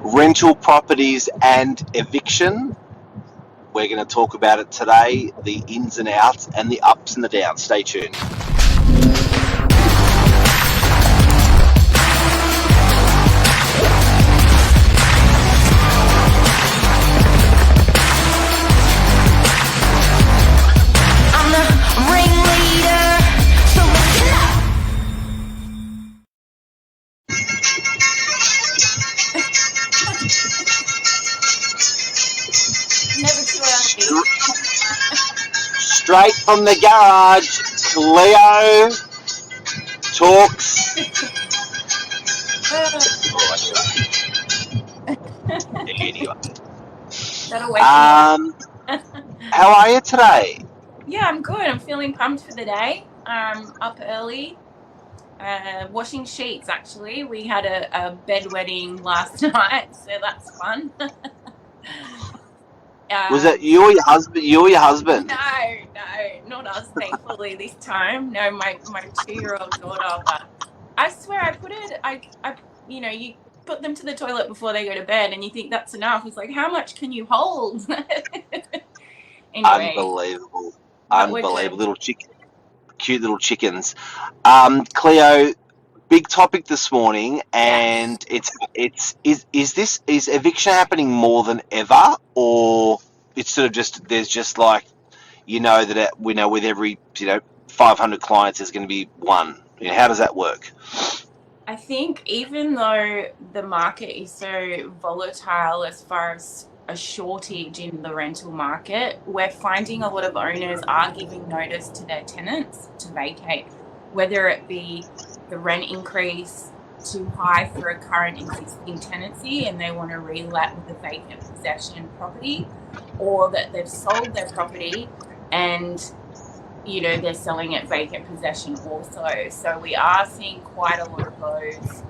rental properties and eviction. We're going to talk about it today, the ins and outs and the ups and the downs. Stay tuned. Straight from the garage, Cleo talks. Anyway. How are you today? Yeah, I'm good. I'm feeling pumped for the day. Up early, washing sheets. Actually, we had a bedwetting last night, so that's fun. Was it you or your husband? No, not us. Thankfully, this time. No, my 2-year-old daughter. But I swear, I put it. You put them to the toilet before they go to bed, and you think that's enough. It's like, how much can you hold? Anyway, unbelievable little chicken, cute little chickens. Cleo, big topic this morning, and yes. Is eviction happening more than ever, or it's sort of just there's just like we know with every 500 clients there's going to be one. How does that work? I think even though the market is so volatile as far as a shortage in the rental market, we're finding a lot of owners are giving notice to their tenants to vacate, whether it be the rent increase too high for a current existing tenancy and they want to re-let with a vacant possession property, or that they've sold their property and they're selling it vacant possession also. So we are seeing quite a lot of those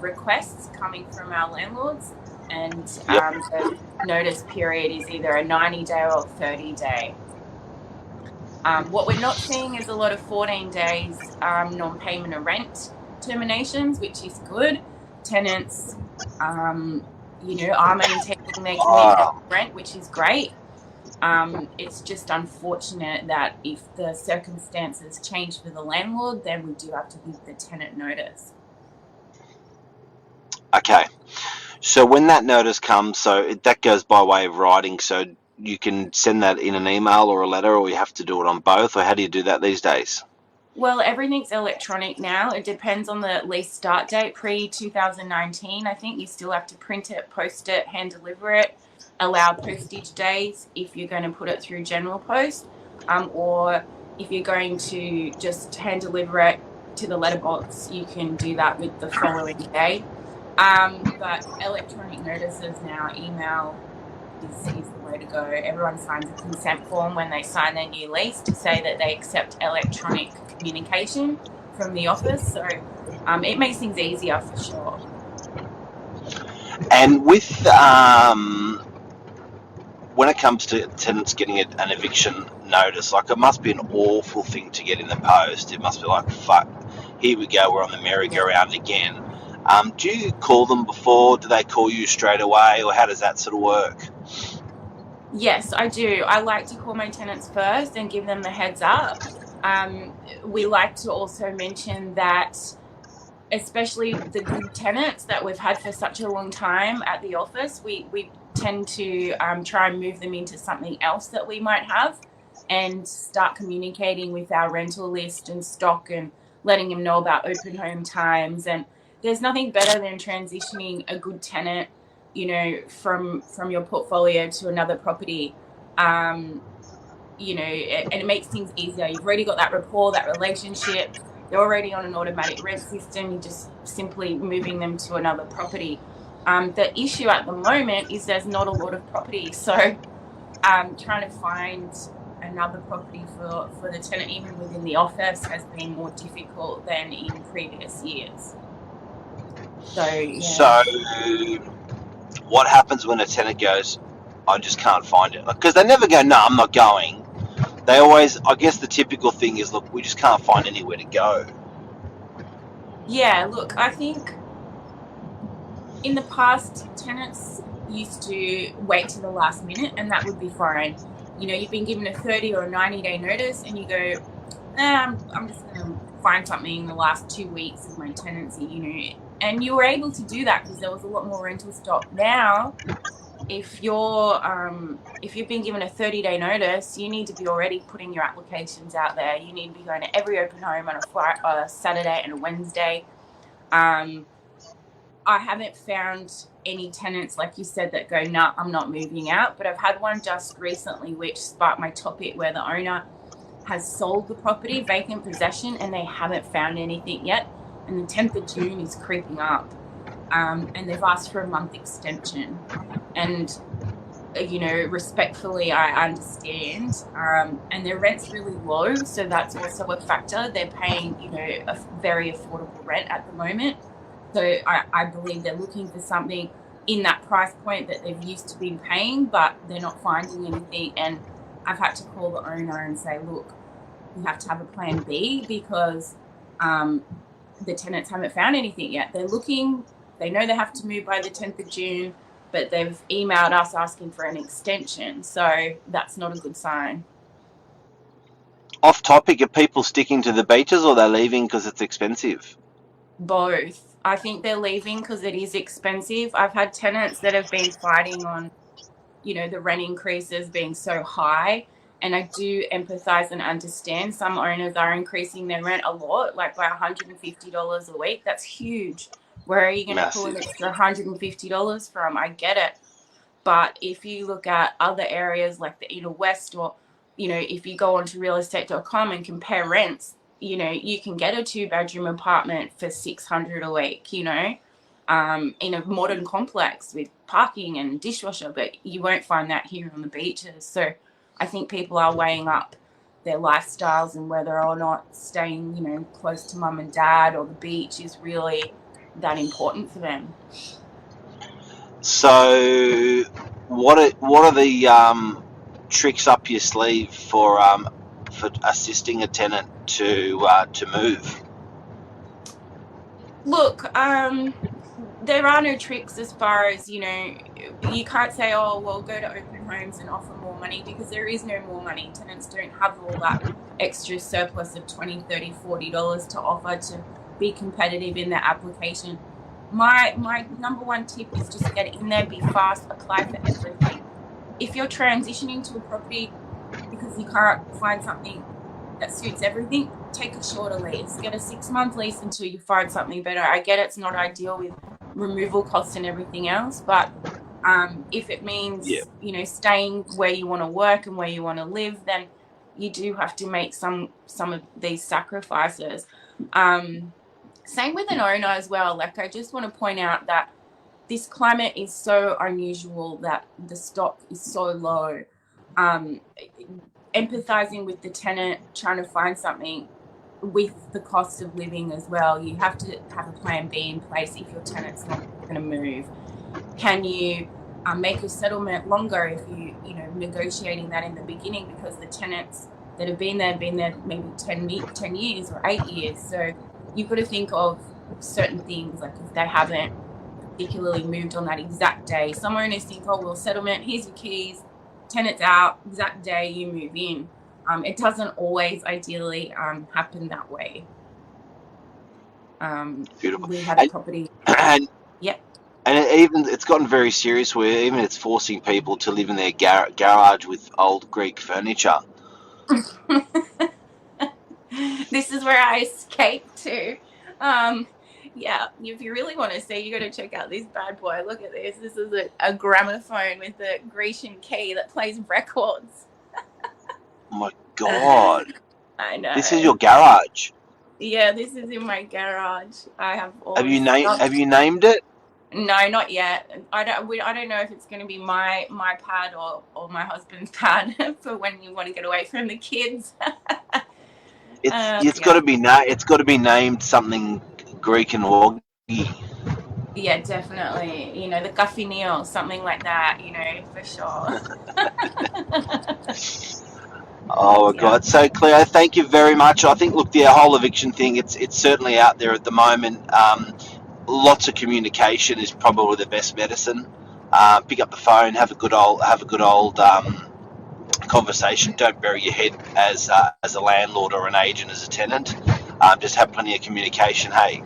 requests coming from our landlords, and the notice period is either a 90-day or 30-day. What we're not seeing is a lot of 14 days non-payment of rent terminations, which is good. Tenants, are maintaining their commitment to rent, which is great. It's just unfortunate that if the circumstances change for the landlord, then we do have to give the tenant notice. Okay. So when that notice comes, that goes by way of writing, so you can send that in an email or a letter, or you have to do it on both, or how do you do that these days? Well, everything's electronic now. It depends on the lease start date. Pre-2019, I think you still have to print it, post it, hand deliver it, allow postage days if you're going to put it through general post, or if you're going to just hand deliver it to the letterbox, you can do that with the following day. But electronic notices now, email is the way to go. Everyone signs a consent form when they sign their new lease to say that they accept electronic communication from the office. So it makes things easier for sure. And with when it comes to tenants getting an eviction notice, like it must be an awful thing to get in the post. It must be like, fuck, here we go, we're on the merry-go-round again. Do you call them before? Do they call you straight away, or how does that sort of work? Yes, I do. I like to call my tenants first and give them the heads up. We like to also mention that, especially the good tenants that we've had for such a long time at the office, we tend to try and move them into something else that we might have and start communicating with our rental list and stock and letting them know about open home times. And there's nothing better than transitioning a good tenant, from your portfolio to another property, and it makes things easier. You've already got that rapport, that relationship. They're already on an automatic rent system. You're just simply moving them to another property. The issue at the moment is there's not a lot of property. So trying to find another property for the tenant, even within the office, has been more difficult than in previous years. So, yeah. So what happens when a tenant goes, I just can't find it? Because they never go, no, I'm not going. They always, I guess the typical thing is, look, we just can't find anywhere to go. Yeah, look, I think in the past, tenants used to wait to the last minute, and that would be fine. You've been given a 30 or a 90-day notice, and you go, I'm just going to find something in the last 2 weeks of my tenancy, and you were able to do that because there was a lot more rental stock. Now, if you've been given a 30-day notice, you need to be already putting your applications out there. You need to be going to every open home on a Saturday and a Wednesday. I haven't found any tenants, like you said, that go, nah, I'm not moving out. But I've had one just recently which sparked my topic, where the owner has sold the property, vacant possession, and they haven't found anything yet. And the 10th of June is creeping up. And they've asked for a month extension. And, respectfully, I understand. And their rent's really low, so that's also a factor. They're paying, a very affordable rent at the moment. So I believe they're looking for something in that price point that they've used to be paying, but they're not finding anything. And I've had to call the owner and say, look, you have to have a plan B, because the tenants haven't found anything yet. They're looking, they know they have to move by the 10th of June, but they've emailed us asking for an extension. So that's not a good sign. Off topic, are people sticking to the beaches, or they're leaving because it's expensive? Both. I think they're leaving because it is expensive. I've had tenants that have been fighting on, the rent increases being so high. And I do empathise and understand some owners are increasing their rent a lot, like by $150 a week. That's huge. Where are you going to pull an extra $150 from? I get it. But if you look at other areas like the inner west, or, if you go onto realestate.com and compare rents, you can get a 2-bedroom apartment for $600 a week, in a modern complex with parking and dishwasher, but you won't find that here on the beaches. So I think people are weighing up their lifestyles and whether or not staying, close to mum and dad or the beach is really that important for them. So, what are the tricks up your sleeve for assisting a tenant to move? Look, there are no tricks as far as, you can't say, oh, well, go to open homes and offer more money, because there is no more money. Tenants don't have all that extra surplus of $20, $30, $40 to offer to be competitive in their application. My number one tip is just get in there, be fast, apply for everything. If you're transitioning to a property because you can't find something that suits everything, take a shorter lease. Get a 6-month lease until you find something better. I get it's not ideal with removal costs and everything else, but if it means staying where you want to work and where you want to live, then you do have to make some of these sacrifices. Same with an owner as well. Like, I just want to point out that this climate is so unusual, that the stock is so low. Empathizing with the tenant, trying to find something with the cost of living as well. You have to have a plan B in place if your tenant's not going to move. Can you make a settlement longer if you negotiating that in the beginning, because the tenants that have been there maybe 10 years or 8 years. So you've got to think of certain things, like if they haven't particularly moved on that exact day. Some owners think, oh, well, settlement, here's your keys, tenant's out, exact day you move in. It doesn't always ideally happen that way. Beautiful. We had a property. And Yep. And it's gotten very serious, where even it's forcing people to live in their garage with old Greek furniture. This is where I escaped to. Yeah, if you really want to see, you got to check out this bad boy. Look at this. This is a gramophone with a Grecian key that plays records. Oh my God. I know. This is your garage. Yeah, this is in my garage. I have all. Have you named it? No, not yet. I don't know if it's going to be my pad or my husband's pad for when you want to get away from the kids. It's got to be named something Greek and woggy. Yeah, definitely. The Gaffinio, something like that. For sure. Oh my God! So Cleo, thank you very much. I think, look, the whole eviction thing, it's certainly out there at the moment. lots of communication is probably the best medicine. Pick up the phone, have a good old conversation. Don't bury your head as a landlord or an agent as a tenant. Just have plenty of communication. Hey.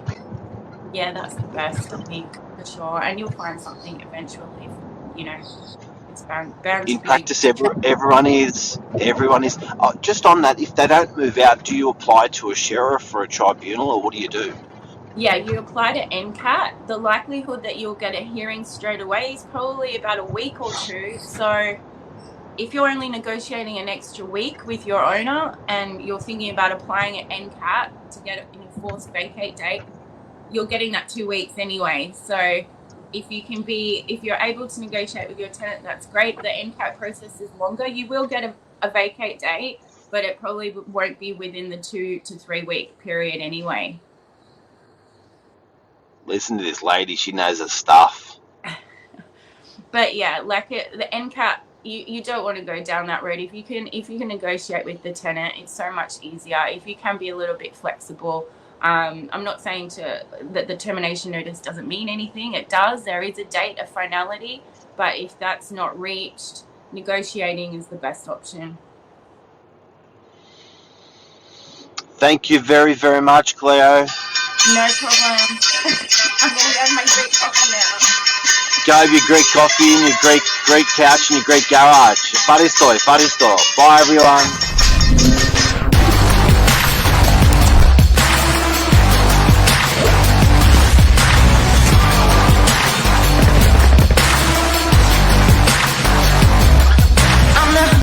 Yeah, that's the best, I think, for sure. And you'll find something eventually. You know, it's bound In to be. practice, everyone is. Just on that, if they don't move out, do you apply to a sheriff or a tribunal, or what do you do? Yeah, you apply to NCAT. The likelihood that you'll get a hearing straight away is probably about a week or two. So if you're only negotiating an extra week with your owner and you're thinking about applying at NCAT to get an enforced vacate date, you're getting that 2 weeks anyway. So if you're able to negotiate with your tenant, that's great. The NCAT process is longer. You will get a vacate date, but it probably won't be within the 2 to 3 week period anyway. Listen to this lady; she knows her stuff. But yeah, like the NCAT, you don't want to go down that road. If you can negotiate with the tenant, it's so much easier. If you can be a little bit flexible. I'm not saying that the termination notice doesn't mean anything. It does. There is a date of finality, but if that's not reached, negotiating is the best option. Thank you very, very much, Cleo. No problem. I'm going to have my Greek coffee now. Go have your Greek coffee and your Greek couch and your Greek garage. Faristo. Bye, everyone.